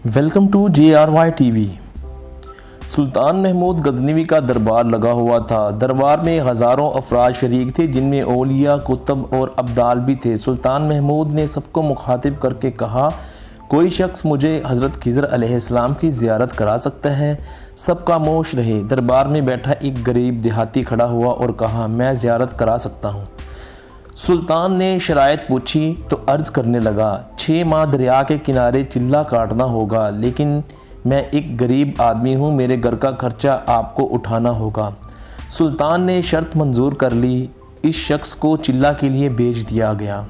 Welcome to JRY TV۔ Sultan Mahmud Ghaznavi کا دربار لگا ہوا تھا۔ دربار میں ہزاروں افراد شریک تھے جن میں اولیاء، کتب اور ابدال بھی تھے۔ سلطان محمود نے سب کو مخاطب کر کے کہا، کوئی شخص مجھے حضرت خضر علیہ السلام کی زیارت کرا سکتا ہے؟ سب خاموش رہے۔ دربار میں بیٹھا ایک غریب دیہاتی کھڑا ہوا اور کہا، میں زیارت کرا سکتا ہوں۔ سلطان نے شرائط پوچھی تو عرض کرنے لگا، 6 ماہ دریا کے کنارے چلہ کاٹنا ہوگا، لیکن میں ایک غریب آدمی ہوں، میرے گھر کا خرچہ آپ کو اٹھانا ہوگا۔ سلطان نے شرط منظور کر لی۔ اس شخص کو چلہ کے لیے بھیج دیا گیا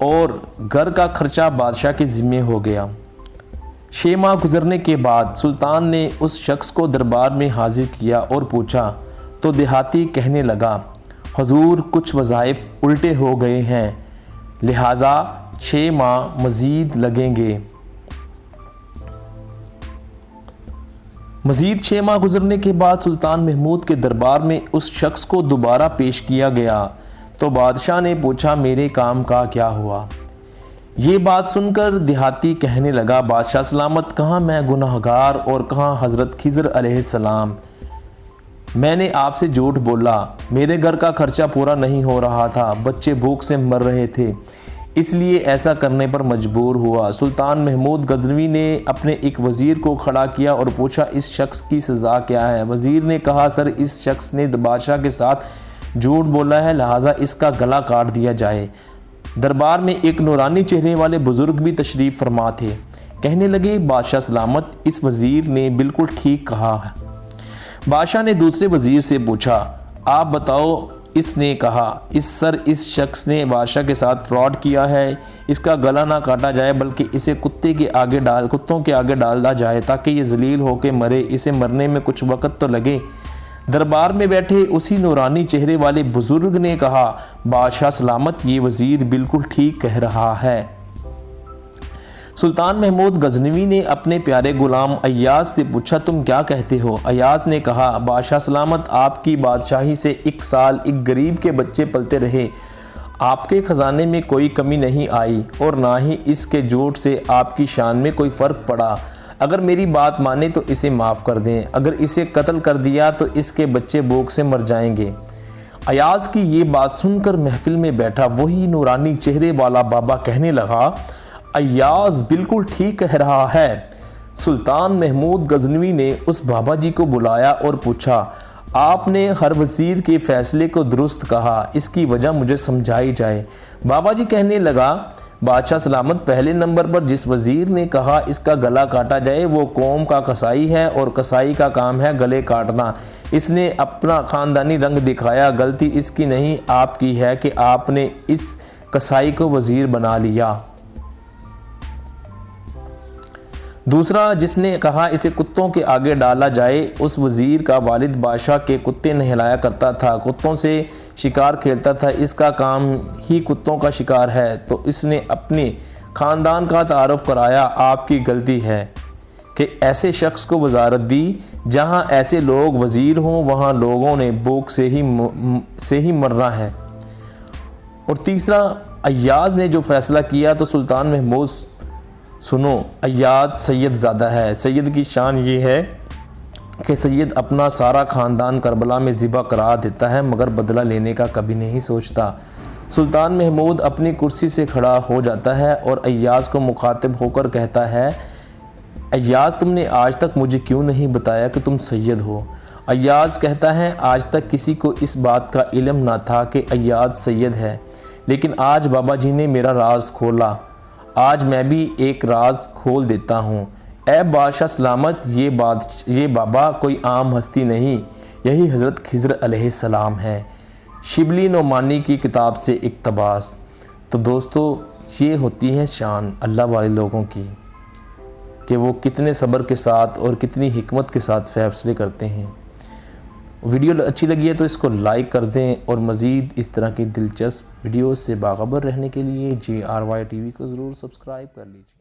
اور گھر کا خرچہ بادشاہ کے ذمے ہو گیا۔ 6 ماہ گزرنے کے بعد سلطان نے اس شخص کو دربار میں حاضر کیا اور پوچھا تو دیہاتی کہنے لگا، حضور کچھ وظائف الٹے ہو گئے ہیں، لہٰذا 6 ماہ مزید لگیں گے۔ مزید 6 ماہ گزرنے کے بعد سلطان محمود کے دربار میں اس شخص کو دوبارہ پیش کیا گیا تو بادشاہ نے پوچھا، میرے کام کا کیا ہوا؟ یہ بات سن کر دیہاتی کہنے لگا، بادشاہ سلامت، کہاں میں گناہگار اور کہاں حضرت خضر علیہ السلام۔ میں نے آپ سے جھوٹ بولا، میرے گھر کا خرچہ پورا نہیں ہو رہا تھا، بچے بھوک سے مر رہے تھے، اس لیے ایسا کرنے پر مجبور ہوا۔ سلطان محمود غزنوی نے اپنے ایک وزیر کو کھڑا کیا اور پوچھا، اس شخص کی سزا کیا ہے؟ وزیر نے کہا، سر اس شخص نے بادشاہ کے ساتھ جھوٹ بولا ہے، لہٰذا اس کا گلا کاٹ دیا جائے۔ دربار میں ایک نورانی چہرے والے بزرگ بھی تشریف فرما تھے۔ کہنے لگے، بادشاہ سلامت، اس وزیر نے بالکل ٹھیک کہا ہے۔ بادشاہ نے دوسرے وزیر سے پوچھا، آپ بتاؤ۔ اس نے کہا، اس شخص نے بادشاہ کے ساتھ فراڈ کیا ہے، اس کا گلا نہ کاٹا جائے بلکہ اسے کتوں کے آگے ڈالا جائے تاکہ یہ ذلیل ہو کے مرے، اسے مرنے میں کچھ وقت تو لگے۔ دربار میں بیٹھے اسی نورانی چہرے والے بزرگ نے کہا، بادشاہ سلامت، یہ وزیر بالکل ٹھیک کہہ رہا ہے۔ سلطان محمود غزنوی نے اپنے پیارے غلام ایاز سے پوچھا، تم کیا کہتے ہو؟ ایاز نے کہا، بادشاہ سلامت، آپ کی بادشاہی سے 1 سال ایک غریب کے بچے پلتے رہے، آپ کے خزانے میں کوئی کمی نہیں آئی اور نہ ہی اس کے جھوٹ سے آپ کی شان میں کوئی فرق پڑا۔ اگر میری بات مانے تو اسے معاف کر دیں، اگر اسے قتل کر دیا تو اس کے بچے بھوک سے مر جائیں گے۔ ایاز کی یہ بات سن کر محفل میں بیٹھا وہی نورانی چہرے والا بابا کہنے لگا، ایاز بالکل ٹھیک کہہ رہا ہے۔ سلطان محمود غزنوی نے اس بابا جی کو بلایا اور پوچھا، آپ نے ہر وزیر کے فیصلے کو درست کہا، اس کی وجہ مجھے سمجھائی جائے۔ بابا جی کہنے لگا، بادشاہ سلامت، پہلے نمبر پر جس وزیر نے کہا اس کا گلا کاٹا جائے وہ قوم کا قصائی ہے اور قصائی کا کام ہے گلے کاٹنا۔ اس نے اپنا خاندانی رنگ دکھایا، غلطی اس کی نہیں آپ کی ہے کہ آپ نے اس قصائی کو وزیر بنا لیا۔ دوسرا جس نے کہا اسے کتوں کے آگے ڈالا جائے، اس وزیر کا والد بادشاہ کے کتے نہلایا کرتا تھا، کتوں سے شکار کھیلتا تھا، اس کا کام ہی کتوں کا شکار ہے، تو اس نے اپنے خاندان کا تعارف کرایا۔ آپ کی غلطی ہے کہ ایسے شخص کو وزارت دی، جہاں ایسے لوگ وزیر ہوں وہاں لوگوں نے بھوک سے ہی مرنا ہے۔ اور تیسرا، ایاز نے جو فیصلہ کیا تو سلطان محمود سنو، ایاز سید زادہ ہے۔ سید کی شان یہ ہے کہ سید اپنا سارا خاندان کربلا میں ذبح کرا دیتا ہے مگر بدلہ لینے کا کبھی نہیں سوچتا۔ سلطان محمود اپنی کرسی سے کھڑا ہو جاتا ہے اور ایاز کو مخاطب ہو کر کہتا ہے، ایاز تم نے آج تک مجھے کیوں نہیں بتایا کہ تم سید ہو؟ ایاز کہتا ہے، آج تک کسی کو اس بات کا علم نہ تھا کہ ایاز سید ہے، لیکن آج بابا جی نے میرا راز کھولا، آج میں بھی ایک راز کھول دیتا ہوں۔ اے بادشاہ سلامت، یہ بابا کوئی عام ہستی نہیں، یہی حضرت خضر علیہ السلام ہے۔ شبلی نعمانی کی کتاب سے اقتباس۔ تو دوستو، یہ ہوتی ہے شان اللہ والے لوگوں کی کہ وہ کتنے صبر کے ساتھ اور کتنی حکمت کے ساتھ فیصلے کرتے ہیں۔ ویڈیو اچھی لگی ہے تو اس کو لائک کر دیں اور مزید اس طرح کی دلچسپ ویڈیوز سے باخبر رہنے کے لیے JRY TV کو ضرور سبسکرائب کر لیجیے۔